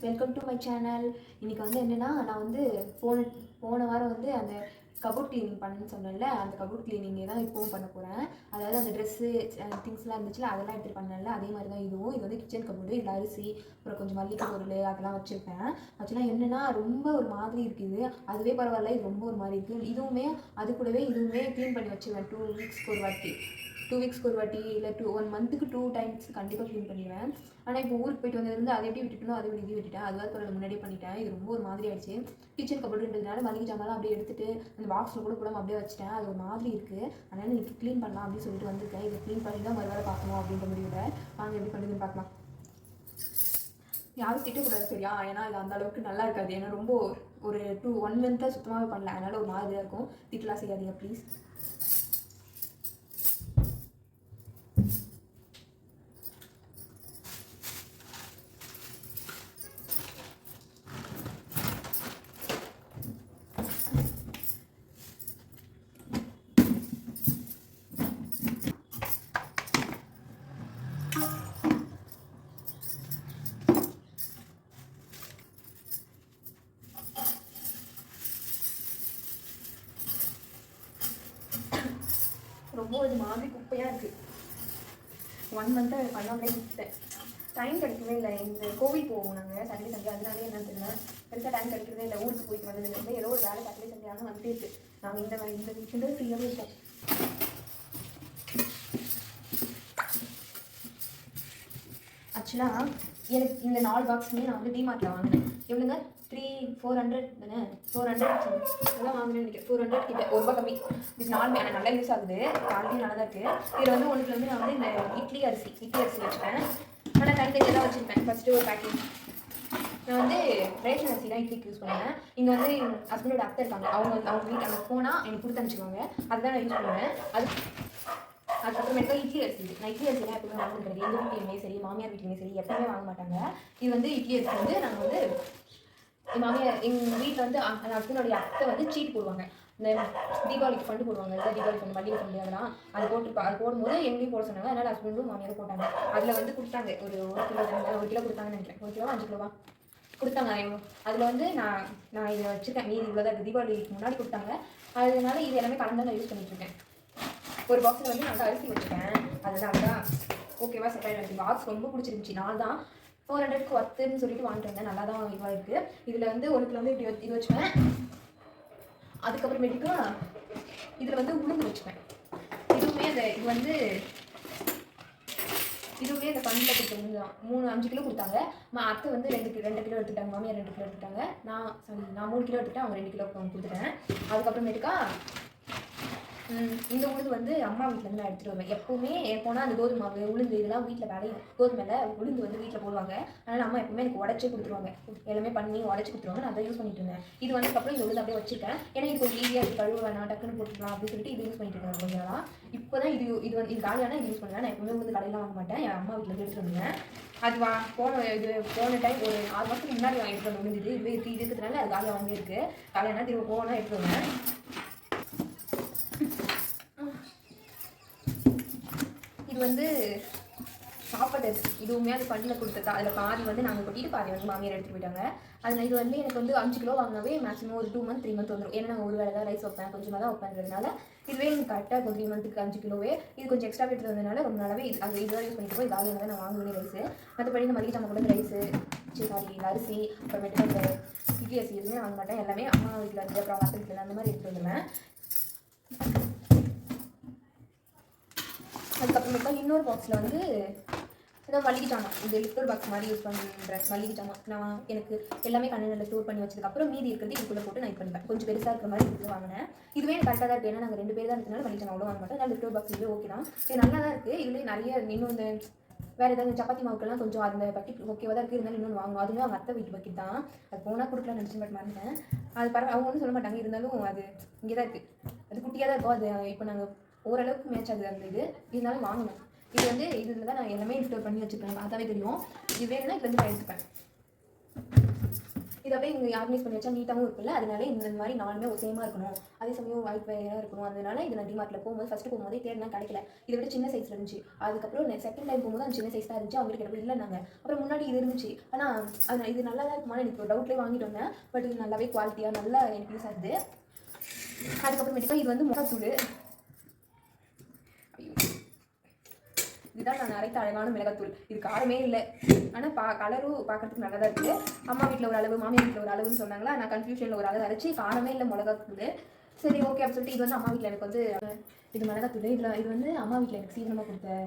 Welcome to my channel. இன்றைக்கி வந்து என்னென்னா, நான் வந்து போன வாரம் வந்து அந்த கபோர்ட் க்ளீனிங் பண்ணுன்னு சொன்னேன்ல, அந்த கபோர்ட் க்ளீனிங்கே தான் இப்போவும் பண்ண போகிறேன். அதாவது அந்த ட்ரெஸ்ஸு திங்ஸ்லாம் இருந்துச்சுல, அதெல்லாம் எடுத்துகிட்டு பண்ணல. அதே மாதிரி தான் இதுவும். இது வந்து கிச்சன் கபோர்டு. இதில் அரிசி, அப்புறம் கொஞ்சம் மல்லிகை பொருள் அதெல்லாம் வச்சுருப்பேன். ஆக்சுவலாக என்னென்னா, ரொம்ப ஒரு மாதிரி இருக்குது. அதுவே பரவாயில்ல, இது ரொம்ப ஒரு மாதிரி இருக்குது. இதுவுமே அது கூடவே இதுவுமே க்ளீன் பண்ணி வச்சுருவேன் 2 வீக்ஸ்க்கு ஒரு வாட்டி. 2 வீக்ஸ்க்கு ஒரு வாட்டி இல்லை 1 மந்த்துக்கு 2 டைம்ஸ் கண்டிப்பாக க்ளீன் பண்ணிடுவேன். ஆனால் இப்போ ஊருக்கு போயிட்டு வந்ததுலேருந்து அதை எப்படி விட்டுட்டனோ அதை விட்டு விட்டுட்டேன். அதுவாக பரவாயில்ல, முன்னாடியே பண்ணிட்டேன். இது ரொம்ப ஒரு மாதிரி ஆயிடுச்சு. கிச்சன் கபோர்டுன்றதுனால மளிகை ஜாமான்லாம் அப்படியே எடுத்துட்டு அந்த பாக்ஸில் கூட போடாமல் அப்படியே வச்சுட்டேன். அது ஒரு மாதிரி இருக்குது. அதனால் இன்னைக்கு க்ளீன் பண்ணலாம் அப்படின்னு சொல்லிட்டு வந்திருக்கேன். இதை க்ளீன் பண்ணி தான் மறுவேளை பார்க்கணும் அப்படின்ற முடிவில். வாங்க எப்படி பண்ணுதுன்னு பார்க்கலாம். யாரும் திட்டக்கூடாது சரியா? ஏன்னா இது அந்த அளவுக்கு நல்லா இருக்காது. ஏன்னா ரொம்ப ஒரு 1 மந்த்தாக சுத்தமாகவே பண்ணல. அதனால் ஒரு மாதிரியாக இருக்கும். திட்டலாம் செய்யாதீங்க ப்ளீஸ். ரொம்ப ஒரு மாதிரி குப்பையாக இருக்குது. 1 மந்த்தாக பண்ணாமலே விட்டுட்டேன். டைம் கிடைக்கவே இல்லை. இந்த கோவில் போவோம் நாங்கள் சண்டே அதனாலே என்ன தெரியல, பெருசாக டைம் கிடைக்கவே இல்லை. ஊருக்கு போயிட்டு வந்ததுலேருந்து ஏதோ ஒரு வேலை சாட்டர்டே சண்டே ஆனால் வந்துட்டே இருக்குது. நாங்கள் இந்த வீக்கெண்டு ஃப்ரீயாகவே இருக்கோம். ஆக்சுவலாக எனக்கு இந்த 4 பாக்ஸுமே நான் வந்து டிமார்ட்டில் வாங்கினேன். எவ்வளோங்க 400 தானே, 400 அதெல்லாம் வாங்கினேன்னு நினைக்கிறேன். 400 கிட்ட, ₹1 கம்மி. இது 4 ஆனால் நல்லா யூஸ் ஆகுது. குவாலிட்டி நல்லா தான் இருக்குது. இதில் வந்து ஒன்றுக்கு வந்து நான் வந்து இந்த இட்லி அரிசி வச்சுப்பேன். ஆனால் தனித்தனியாக தான் வச்சுருப்பேன். ஃபஸ்ட்டு ஒரு பேக்கேஜ் நான் வந்து ரேஷன் அரிசி தான் இட்லிக்கு யூஸ் பண்ணுவேன். இங்கே வந்து ஹஸ்பண்டோட அத்தை இருக்காங்க. அவங்க வீட்டு அங்கே போனால் எனக்கு கொடுத்து அனுப்பிச்சிக்குவாங்க. அதுதான் நான் யூஸ் பண்ணுவேன். அதுக்கப்புறமேட்டு இட்லி அரிசி. நான் இட்லி அரிசிலாம் எப்பவுமே வாங்கிக்கிறது. எங்கள் வீட்லையுமே சரி, மாமியார் வீட்லையுமே சரி, எப்பவுமே வாங்க மாட்டாங்க. இது வந்து இட்லி அரிசி வந்து நாங்கள் வந்து எங்கள் மாமியார் எங்கள் வீட்டில் வந்து அந்த ஹஸ்பண்டோடைய அத்தை வந்து சீட் போடுவாங்க. இந்த தீபாவளிக்கு ஃபண்டு போடுவாங்க. தீபாவளி ஃபண்டு, மல்லிகை ஃபண்டு அதெல்லாம் அது போடும்போது எங்கேயும் போட சொன்னாங்க. அதனால் ஹஸ்பண்டும் மாமியாரும் போட்டாங்க. அதில் வந்து கொடுத்தாங்க ஒரு 1 கிலோ கொடுத்தாங்கன்னு நினைக்கிறேன். 1 கிலோ 5 கிலோவா கொடுத்தாங்க. அதில் வந்து நான் இதை வச்சுருக்கேன். மீதி இவ்வளோ தான். தீபாவளிக்கு முன்னாடி கொடுத்தாங்க. அதனால இது எல்லாமே கலந்து நான் யூஸ் பண்ணிட்டுருக்கேன். ஒரு பாக்ஸில் வந்து நான் அரிசி வச்சுருக்கேன். அதனால தான் ஓகேவா செட் ஆகிடும். எனக்கு பாக்ஸ் ரொம்ப பிடிச்சிருந்துச்சி. நான் தான் 400க்கு ஒர்த்துன்னு சொல்லிட்டு வாங்கிட்டு வந்தேன். நல்லா தான் இதுவாக இருக்குது. இதில் வந்து 1 கிலோ வந்து இப்படி இது வச்சுப்பேன். அதுக்கப்புறமேட்டுக்கு இதில் வந்து உளுந்து வச்சுப்பேன். இதுவுமே இந்த ஃபண்டில் கொடுத்தது தான். 5 கிலோ கொடுத்தாங்க. அத்தை வந்து 2 கிலோ எடுத்துட்டாங்க. மாமியார் 2 கிலோ எடுத்துட்டாங்க. நான் 3 கிலோ எடுத்துட்டேன். அவங்க 2 கிலோ கொடுத்துட்டேன். அதுக்கப்புறமேட்டுக்கா இந்த உளுந்து வந்து அம்மா வீட்டிலேருந்து நான் எடுத்துகிட்டு வருவேன். எப்போவுமே போனால் அந்த கோதுமை மாவு, உளுந்து இதெல்லாம் வீட்டில் விளையும். கோதுமையில் உளுந்து வந்து வீட்டில் போடுவாங்க. அதனால் அம்மா எப்பவுமே எனக்கு உடச்சே கொடுத்துருவாங்க. எல்லாமே பண்ணி உடச்சி கொடுத்துருவாங்க. நான் அதை யூஸ் பண்ணிட்டு இருந்தேன். இது வந்ததுக்கப்புறம் இந்த உளுந்து அப்படியே வச்சிருக்கேன். ஏன்னா இது கொஞ்சம் ஈஸியாக இருக்குது, கழுவ வேணாம், டக்குன்னு போட்டுக்கலாம் அப்படின்னு சொல்லிட்டு இது யூஸ் பண்ணிட்டு இருக்கேன் கொஞ்ச நாளாக. இப்போ தான் இது காலியான இது யூஸ் பண்ணுவேன். நான் எப்பவுமே வந்து கடையில் வாங்க மாட்டேன். என் அம்மா வீட்டில் எடுத்துகிட்டு வந்தேன். அது போன டைம் ஒரு 6 மாதத்துக்கு முன்னாடி எடுத்துகிட்டு வந்து விழுந்துது. இதுவே இருக்கிறதுனால அது காலியாக வாங்கி இருக்குது. காலியானா திரும்ப போனால் எடுத்துகிட்டு வந்தேன். இது வந்து சாப்பாடு அரிசி. இதுவுமே அது பண்ணில் கொடுத்தது. அதில் பாதி வந்து நாங்கள் கொட்டிட்டு பாதி வந்து மாமியார் எடுத்துகிட்டு போயிட்டாங்க. அதில் இது வந்து எனக்கு வந்து 5 கிலோ வாங்கினாவே மேக்ஸிமம் ஒரு 2 மந்த் 3 மந்த் வந்துடும். ஏன்னா நாங்கள் ஒரு வேலை தான் ரைஸ் வைப்பேன், கொஞ்சமாக தான் வைப்பேன்றதுனால இதுவே எனக்கு கரெக்டாக இருக்கும். 3 மந்த்துக்கு 5 கிலோவே. இது கொஞ்சம் எக்ஸ்ட்ரா எடுத்து வந்ததுனால ரொம்ப நாளாவே இதுதான் யூஸ் பண்ணிட்டு போய் காலியாக தான் நான் வாங்குவேன் ரைஸு. மற்றபடி இந்த மளிகை ஜாமான் கூட ரைஸு அரிசி அப்புறமேட்டு இந்த இட்லி அரிசி எதுவுமே வாங்க மாட்டேன். எல்லாமே அம்மா வீட்டில் இருந்து அப்புறம் அத்தை வீட்டில் அந்த மாதிரி எடுத்துகிட்டு வந்துடுவேன். அதுக்கப்புறமேட்டா இன்னொரு பாக்ஸில் வந்து ஏதாவது மளிகை ஜாமான், இந்த லிட்டர் பாக்ஸ் மாதிரி யூஸ் பண்ணுற மளிகை ஜாமான் நான் எனக்கு எல்லாமே கண்டெய்னரில் ஸ்டோர் பண்ணி வச்சதுக்கப்புறம் மீதி இருக்கிறது இதுக்குள்ளே போட்டு நான் இது பண்ணுவேன். கொஞ்சம் பெருசாக இருக்கிற மாதிரி இதுக்கு வாங்கினேன். இதுவே எனக்கு கரெக்டாக தான் இருக்குது. ஏன்னா நாங்கள் 2 பேர் தான் இருக்கிறதுனால மளிகை ஜாமான் அவ்வளோ வாங்க மாட்டோம். அதனால் லிட்டர் பாக்ஸ் இதுவே ஓகே தான். இது நல்லா தான் இருக்குது. இதுலேயே நிறைய இன்னும் இந்த வேறு ஏதாவது சப்பாத்தி மாவுக்கெல்லாம் கொஞ்சம் அந்த பக்கெட் ஓகேவாக தான் இருக்குது. இருந்தாலும் இன்னொன்று வாங்குவோம். அதுவுமே அவங்க அத்தை வீட்டு பக்கெட் தான். அது போனால் கொடுக்கலாம் நினச்சி பட் மறந்துட்டேன். அது பரவாயில்ல, அவங்க ஒன்றும் சொல்ல மாட்டாங்க. இருந்தாலும் அது இங்கே தான் இருக்குது. அது குட்டியாக தான் இருக்கும். அது இப்போ நாங்கள் ஓரளவுக்கு மேட்ச் ஆகுது அந்த இது. இருந்தாலும் வாங்கணும். இது வந்து இதில் தான் நான் எல்லாமே ஸ்டோர் பண்ணி வச்சுருக்கேன். பார்த்தாவே தெரியும். இது வேணும்னா இது வந்து நான் எடுத்துப்பேன். இதை போய் இங்கே ஆர்கனைஸ் பண்ணி வச்சா நீட்டாகவும் இருக்குல்ல, அதனால இந்த மாதிரி நாலுமே சேமாக இருக்கணும், அதே சமயம் ஒயிட் வேராக இருக்கணும். அதனால இதை நான் டிமார்ட்டில் போகும்போது ஃபஸ்ட்டு போகும்போதே தேடினா கிடைக்கல. இதை விட சின்ன சைஸில் இருந்துச்சு. அதுக்கப்புறம் செகண்ட் டைம் போகும்போது அந்த சின்ன சைஸ் தான் இருந்துச்சு. அவங்களுக்கு கிட்ட இல்லைனாங்க. அப்புறம் முன்னாடி இது இருந்துச்சு. ஆனால் அது இது நல்லா தான் இருக்குமான்னு எனக்கு ஒரு டவுட்லேயே வாங்கிட்டு வந்தேன். பட் இது நல்லாவே குவாலிட்டியாக நல்லா எனக்கு யூஸ் ஆகுது. அதுக்கப்புறமேட்டுக்கா இது வந்து மிளகாத்தூள். இதுதான் நான் அரைத்த அழகான மிளகாத்தூள். இது காரமே இல்லை, ஆனால் கலரும் பார்க்கறதுக்கு நல்லா தான் இருக்குது. அம்மா வீட்டில் ஒரு அளவு, மாமியார் வீட்டில் ஒரு அளவுன்னு சொன்னாங்களா, நான் கன்ஃபியூஷனில் ஒரு அளவு அரைச்சி காரமே இல்லை மிளகாத்தூள். சரி ஓகே அப்படின்னு சொல்லிட்டு இது வந்து அம்மா வீட்டில் எனக்கு வந்து இது மிளகாத்தூள். இது வந்து அம்மா வீட்டில் எனக்கு சீக்கிரமாக கொடுத்த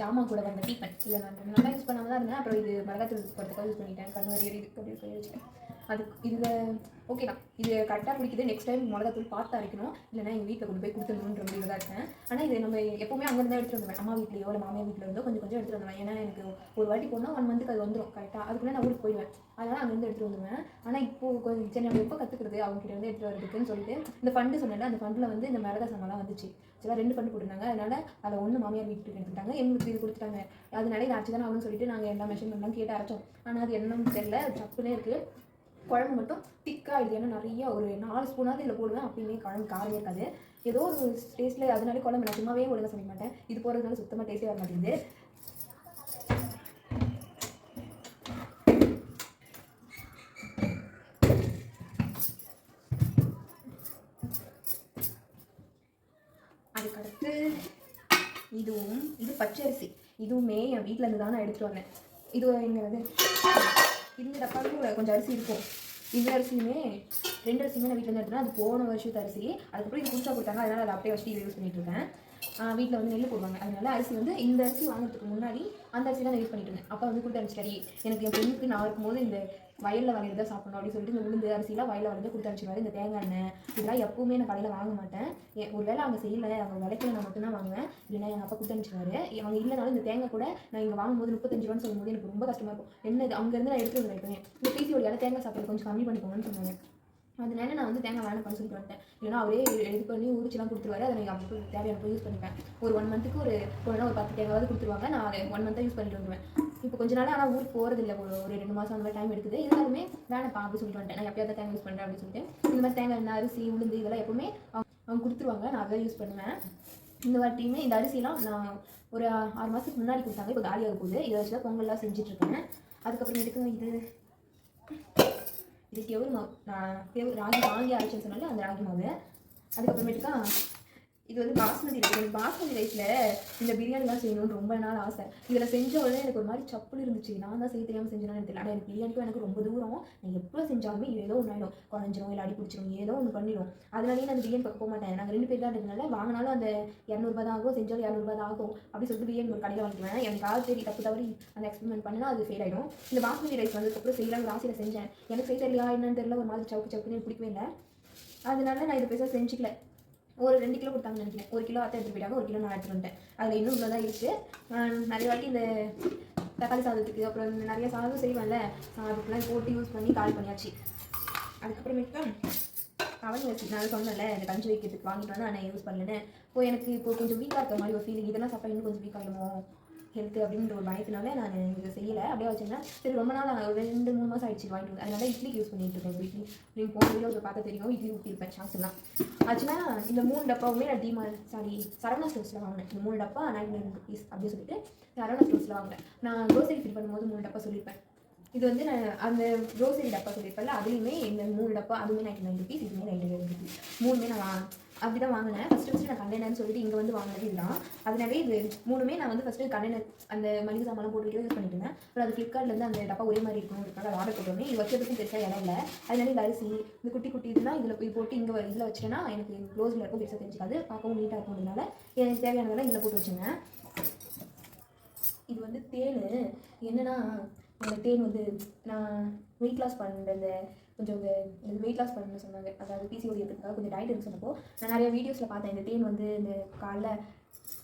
ஜாமான் கூட வந்த டீப்பன். இதை நான் நல்லா யூஸ் பண்ணாமல் தான் இருந்தேன். அப்புறம் இது மிளகாத்தூள் போகிறதுக்காக யூஸ் பண்ணிட்டேன். கண்ணு வரைய இருக்குது அப்படின்னு சொல்லி வச்சுட்டேன். அது இதில் ஓகே தான், இது கரெக்டாக பிடிக்குது. நெக்ஸ்ட் டைம் மிளகாத்தூள் பார்த்து அரைக்கணும், இல்லைனா எங்கள் வீட்டில் கொண்டு போய் கொடுத்துடணுன்ற முடிவு தான் இருக்கேன். ஆனால் இது நம்ம எப்போவுமே அங்கேருந்து எடுத்துகிட்டு வந்துடுவேன். அம்மா வீட்லையோ இல்லை மாமியார் வீட்டில் இருந்தோ கொஞ்சம் கொஞ்சம் எடுத்துகிட்டு வந்துடுவேன். ஏன்னா எனக்கு ஒரு வாட்டி போனால் 1 மந்த்துக்கு அது வந்துடும் கரெக்டாக. அதுக்குள்ளே நான் ஊருக்கு போயிடுவேன். அதனால் அங்கேருந்து எடுத்துகிட்டு வந்துடுவேன். ஆனால் இப்போது கொஞ்சம் சரி நம்ம எப்போ கற்றுக்கிறது அவங்ககிட்ட வந்து எடுத்துகிட்டு வரதுக்குன்னு சொல்லிட்டு இந்த ஃபண்டு சொன்னேன்ல, அந்த ஃபண்டில் வந்து இந்த மிளகா சாமான்லாம் வந்துச்சு. சில 2 ஃபண்டு போட்டிருந்தாங்க. அதனால் அதில் 1 மாமியார் வீட்டுக்கு எடுத்துக்கிட்டாங்க, எங்களுக்கு இது கொடுத்துட்டாங்க. அதனால இதை அரைச்சி தானே ஆகணும்னு சொல்லிட்டு நாங்கள் எல்லா மெஷர்மெண்ட்லாம் கேட்டு அரைச்சோம். ஆனால் அது என்னன்னு தெரியல, சப்புனே இருக்குது. குழம்பு மட்டும் திக்காக ஆகிடுது. ஏன்னா நிறைய ஒரு 4 ஸ்பூனாவது இதில் போடுவேன், அப்பயுமே குழம்பு காரமே இருக்காது. ஏதோ ஒரு டேஸ்ட்டில். அதனாலே குழம்பு நான் சும்மாவே ஒழுங்காக சமைக்க மாட்டேன். இது போடுறதுனால சுத்தமாக டேஸ்ட்டே வர மாட்டேங்குது. அதுக்கடுத்து இது பச்சரிசி. இதுவுமே என் வீட்டில் இருந்து தான் நான் எடுத்துகிட்டு வந்தேன். இது எங்கிறது இந்த டப்பாவும் கொஞ்சம் அரிசி இருக்கும். இந்த அரிசியுமே 2 அரிசியுமே நான் வீட்டில் எடுத்தேன். அது போன வருஷத்து அரிசி. அதுக்கப்புறம் இது புதுசாக கொடுத்தாங்க, அதனால் அதை அப்படியே வச்சு யூஸ் பண்ணிட்டு இருக்கேன். வீட்டில் வந்து நெல் போடுவாங்க, அதனால அரிசி வந்து இந்த அரிசி வாங்குறதுக்கு முன்னாடி அந்த அரிசி தான் நான் யூஸ் பண்ணிட்டு இருந்தேன். அப்போ வந்து கொடுத்து அனுப்பிச்சிட்டாரி. எனக்கு என் பொண்ணுக்கு நான் இருக்கும்போது இந்த வயலில் வரையிறத சாப்பிடணும் அப்படின்னு சொல்லிட்டு இந்த உளுந்து அரிசிலாம் வயலில் வரைஞ்சு கொடுத்து அனுப்பிச்சிடுவாரு. இந்த தேங்காய் எண்ணெய் இதெல்லாம் எப்பவுமே நான் கடையில் வாங்க மாட்டேன். ஒரு வேளை அவங்க செய்யலை, அவங்க விளைக்கல நான் மட்டும்தான் வாங்குவேன். இல்லைன்னா எங்கள் அப்பா கொடுத்து அனுப்பிச்சிடுவாரு. அவங்க இல்லைனாலும் இந்த தேங்காய் கூட நான் இங்கே வாங்கும்போது 35 ரூபான்னு சொல்லும்போது எனக்கு ரொம்ப கஷ்டமாக இருக்கும். என்ன இது அங்கேருந்து நான் எடுத்து வந்துருக்கேன். இந்த பிசியோட தேங்காய் சாப்பிட்றது கொஞ்சம் கம்மி பண்ணிக்கோங்கன்னு சொன்னாங்க. அதனால நான் வந்து தேங்காய் வேணாம்னு சொல்லிட்டு வந்துட்டேன். இல்லைனா அவரே இது பண்ணி உரிச்சுலாம் கொடுத்துருவாரு. அதை நீங்கள் அப்போ தேவையான யூஸ் பண்ணிப்பேன். ஒரு 1 மந்த்துக்கு ஒரு 10 தேங்காவது கொடுத்துருவாங்க. நான் அதை 1 மந்த்தாக யூஸ் பண்ணிட்டு வந்துடுவேன். இப்போ கொஞ்ச நாள் ஆனால் ஊருக்கு போகிறதில்ல, ஒரு 2 மாதம் அந்த மாதிரி டைம் எடுக்குது. இருந்தாலுமே வேணாப்பா அப்படின்னு சொல்லிட்டு வந்துட்டேன். நான் எப்பயாவது தேங்காய் யூஸ் பண்ணுறேன் அப்படின்னு சொல்லிட்டு இந்த மாதிரி தேங்காய் எண்ணெய் அரிசி உளுந்து இதெல்லாம் எப்பவுமே அவங்க கொடுத்துருவாங்க. நான் அதை யூஸ் பண்ணுவேன். இந்த வாட்டியுமே இந்த அரிசிலாம் நான் ஒரு 6 மாதத்துக்கு முன்னாடி கொடுத்தாங்க. இப்போ காலியாக போகுது. இதை வச்சு தான் பொங்கல்லாம் செஞ்சுட்ருக்கேன். அதுக்கப்புறமேட்டுக்கு இது கெவுரு மாவு. நான் ராகி வாங்கி அரைச்சேன்னு சொன்னாலே அந்த ராகி மாவு. அதுக்கப்புறமேட்டுக்கா இது வந்து பாஸ்மதி ரைஸ். எனக்கு பாஸ்மதி ரைஸில் இந்த பிரியாணிலாம் செய்யணும்னு ரொம்ப நாள் ஆசை. இதில் செஞ்ச உடனே எனக்கு ஒரு மாதிரி சப்புன்னு இருந்துச்சு. நான் தான் செய்ய தெரியாமல் செஞ்சேன்னு எனக்கு தெரியல. ஆனால் எனக்கு பிரியாணிக்கும் எனக்கு ரொம்ப தூரம். நான் எப்போ செஞ்சாலுமே ஏதோ ஒன்று ஆகிடும், குழஞ்சிரும் இல்லை அடி பிடிச்சிரும், ஏதோ ஒன்று பண்ணிடும். அதனாலேயே நான் பிரியாணி பக்கம் போக மாட்டேன். நாங்கள் 2 பேர் தான் இருக்கிறதுனால வாங்கினாலும் அந்த 200 ரூபா தான் ஆகும், செஞ்சாலும் 200 ரூபா தான் ஆகும் அப்படி சொல்லிட்டு பிரியாணி ஒரு கடையில் வாங்கிக்குவேன். எனக்கு ஆள் சரி தப்பு தவறி அந்த எக்ஸ்பெரிமெண்ட் பண்ணினா அது ஃபெயில் ஆகிடும். இந்த பாஸ்மதி ரைஸ் வந்ததுக்கப்புறம் செய்யலாம் ராசியில் செஞ்சேன். எனக்கு செய்ய தெரியலையா என்னன்னு தெரியல, ஒரு மாதிரி சவுக்குன்னு எனக்கு பிடிக்கவே இல்லை. அதனால நான் இதை பெருசாக செஞ்சுக்கல. ஒரு 2 கிலோ கொடுத்தாங்கன்னு நினைக்கிறேன். 1 கிலோ அத்தை எடுத்துகிட்டு போயிட்டாங்க, 1 கிலோ நான் எடுத்துகிட்டு வந்துட்டேன். அதில் இன்னும் இவ்வளோ தான் இருக்குது. நிறைய வாட்டி இந்த தக்காளி சாதத்துக்கு அப்புறம் இந்த நிறைய சாதம் செய்வேன்ல, அதுக்கெல்லாம் போட்டு யூஸ் பண்ணி காலி பண்ணியாச்சு. அதுக்கப்புறமேட்டு அவன் வச்சு நான் சொன்னேன்ல இந்த கஞ்சி வைக்கிறதுக்கு வாங்கிட்டு வந்து நான் யூஸ் பண்ணலன்னு. எனக்கு இப்போ கொஞ்சம் வீக்காக இருக்கிற மாதிரி ஒரு ஃபீலிங். இதெல்லாம் சாப்பிட்டா இன்னும் கொஞ்சம் வீக் ஆகிடுமோ ஹெல்த்து அப்படின்ற ஒரு பயத்தினால நான் இதை செய்யலை. அப்படியே வச்சுருந்தேன். சரி ரொம்ப நாள் 2-3 மாதம் ஆயிடுச்சு வாங்கிட்டு வந்து. அதனால இட்லிக்கு யூஸ் பண்ணிட்டு இருக்கேன். இட்லி நீங்கள் போன வீடியோ பார்த்து தெரியும், இட்லி ஊற்றிருப்பேன் சான்ஸ்லாம் ஆச்சுன்னா. இந்த 3 டப்பாவுமே நான் சரவணா ஸ்டோர்ஸில் வாங்கினேன். இந்த 3 டப்பா 99 rupees அப்படின்னு சொல்லிட்டு சரவணா ஸ்டோர்ஸில் வாங்கினேன். நான் க்ரோசரி ஃபில் பண்ணும்போது 3 டப்பா சொல்லியிருப்பேன். இது வந்து நான் அந்த க்ரோசரி டப்பா சொல்லியிருப்பேன்ல, அதுலேயுமே இந்த 3 டப்பா அதுவுமே 99 rupees, இதுவுமே 99 rupees. 3மே நான் அப்படி தான் வாங்கினேன். ஃபஸ்ட்டு நான் கண்டெய்னர்னு சொல்லிட்டு இங்கே வந்து வாங்கினது இதுதான். அதனாலே இது 3மே நான் வந்து ஃபஸ்ட்டு கண்டெய்னர் அந்த மளிகை சாமான்லாம் போட்டு யூஸ் பண்ணிட்டு இருந்தேன். அப்புறம் அது ஃப்ளிப்கார்ட்லேருந்து அந்த டப்பா ஒரே மாதிரி இருக்கணும்ன்றதுக்காக அதை ஆர்டர் போட்டோன்னே இது வச்சதுக்கும் பெருசாக இடம் இல்லை. அதனால இந்த அரிசி இந்த குட்டி இதெல்லாம் இதில் போய் போட்டு இதில் வச்சுட்டேன்னா எனக்கு க்ளோஸில் இருக்கும், பெருசாக தெரிஞ்சுக்காது, பார்க்கவும் நீட்டாக இருக்கும்ன்றதுனால எனக்கு தேவையானதெல்லாம் இதில் போட்டு வச்சுருந்தேன். இது வந்து தேன். என்னென்னா அந்த தேன் வந்து நான் வெயிட் லாஸ் பண்ணுற கொஞ்சம் வெயிட் லாஸ் பண்ணணும்னு சொன்னாங்க. அதாவது பிசிஓடி இருக்கிறதுக்காக கொஞ்சம் டயட் இருக்கு சொன்னப்போ நான் நிறைய வீடியோஸில் பார்த்தேன். இந்த தேன் வந்து இந்த காலைல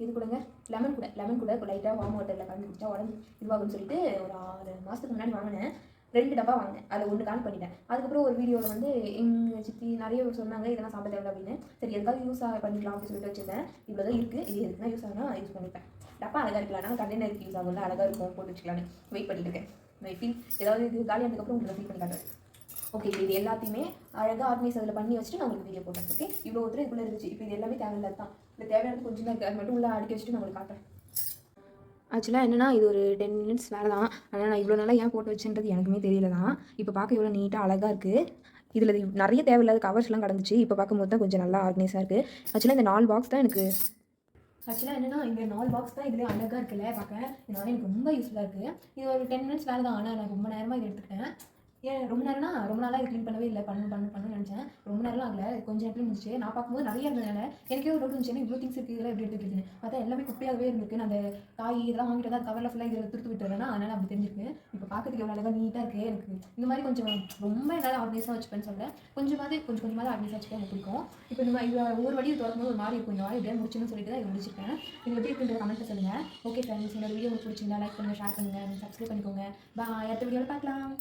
இது கொடுங்க லெமன் கூட லைட்டாக வார்ம் வாட்டரில் கலந்து குடிச்சா உடம்பு இதுவாகும்னு சொல்லிட்டு ஒரு 6 மாதத்துக்கு முன்னாடி வாங்கினேன். 2 டப்பா வாங்கினேன். அதில் 1 காலி பண்ணிட்டேன். அதுக்கப்புறம் ஒரு வீடியோவில் வந்து எங்கள் சித்தி நிறைய சொன்னாங்க இதெல்லாம் சாப்பிட தேவை அப்படின்னு. சரி எதுக்காக யூஸ் பண்ணிக்கலாம் அப்படின்னு சொல்லிட்டு வச்சுருந்தேன். இவ்வளோ தான் இருக்குது, இது எதுக்குன்னா யூஸ் ஆகுனா யூஸ் பண்ணிப்பேன். டப்பா அழகாக இருக்கலாம், கண்டெய்னருக்கு யூஸ் ஆகும்ல, அழகாக இருக்கும், போட்டு வச்சுக்கலான்னு வெயிட் பண்ணிட்டு இருக்கேன். ஃபீல் ஏதாவது இது காலியானதுக்கப்புறம் உங்களுக்கு ஃபீல் பண்ணி காட்டுறேன். ஓகே, இப்போ இது எல்லாத்தையுமே அழகாக ஆர்கனைஸ் அதில் பண்ணி வச்சுட்டு நான் உங்களுக்கு வீடியோ போட்டேன். ஓகே, இவ்வளோ ஒருத்தர் இதுக்குள்ளே இருந்துச்சு. இப்போ இது எல்லாமே தேவையில்லாது தான். இல்லை தேவையானது கொஞ்சம் தான் இருக்குது, அது மட்டும் உள்ள அடுக்கி வச்சுட்டு நான் உங்களுக்கு காட்டுறேன். ஆக்சுவலாக என்னென்னா இது ஒரு 10 மினிட்ஸ் வேலை தான். ஆனால் நான் இவ்வளோ நாளாக ஏன் போட்டு வச்சுன்றது எனக்குமே தெரியல தான். இப்போ பார்க்க இவ்வளோ நீட்டாக அழகாக இருக்குது. இதில் நிறைய தேவையில்லாத கவர்ஸ்லாம் கடந்துச்சு. இப்போ பார்க்கும்போது தான் கொஞ்சம் நல்லா ஆர்கனைஸாக இருக்குது. ஆக்சுவலாக இந்த 4 பாக்ஸ் தான் எனக்கு ஆக்சுவலாக என்னென்னா இந்த 4 பாக்ஸ் தான் இதுலேயே அழகாக இருக்குல்ல பார்க்க. இதனால எனக்கு ரொம்ப யூஸ்ஃபுல்லாக இருக்குது. இது ஒரு 10 மினிட்ஸ் வேலை தான். ஆனால் நான் ரொம்ப நேரமாக இது எடுத்துக்கிட்டேன். ஏன் ரொம்ப நேரம்னா ரொம்ப நாளாக இது க்ளீன் பண்ணவே இல்லை. பண்ணணும்னு நினச்சேன். ரொம்ப நேரம்லாம் ஆகலை, கொஞ்சம் நேரத்தில் முடிஞ்சிச்சு. நான் பார்க்கும்போது நிறைய இருந்ததுனால எனக்கே ஒரு டவுட் இருந்துச்சு, இவ்வளோ திங்ஸ் இருக்குது, இதெல்லாம் எப்படி எடுத்து வைக்கிறதுன்னு. பார்த்தா எல்லாமே குப்பையாகவே இருந்திருக்கு. நான் அந்த காய் இதெல்லாம் வாங்கிட்டு தான் கவரில் ஃபுல்லாக இதில் திருத்து விட்டுறேன்னா அதனால் அப்படி தெரிஞ்சிருக்கு. இப்போ பார்க்கறதுக்கு எவ்வளோ அழகாக நீட்டாக இருக்குது. எனக்கு இந்த மாதிரி கொஞ்சம் ரொம்ப என்னால் ஆர்கனைஸாக வச்சுப்பேன்னு சொல்கிறேன். கொஞ்சம் கொஞ்சமாக ஆர்கனைஸாக வச்சுக்க எனக்கு பிடிக்கும். இப்போ இந்த மாதிரி ஒவ்வொரு வாட்டி திறக்கும்போது ஒரு மாதிரி இருக்கும். இந்த மாதிரி எப்படியா முடிச்சுன்னு சொல்லிட்டு தான் இது முடிச்சிருக்கேன். இது எப்படி இருக்குன்ற கமெண்ட்டில் சொல்லுங்கள். ஓகே ஃப்ரெண்ட்ஸ், என்னோட வீடியோ உங்களுக்கு பிடிச்சிருந்தா லைக் பண்ணுங்கள், ஷேர் பண்ணுங்கள், சப்ஸ்கிரைப் பண்ணிக்கோங்க. பாய், அடுத்த வீடியோவில் பார்க்கலாம்.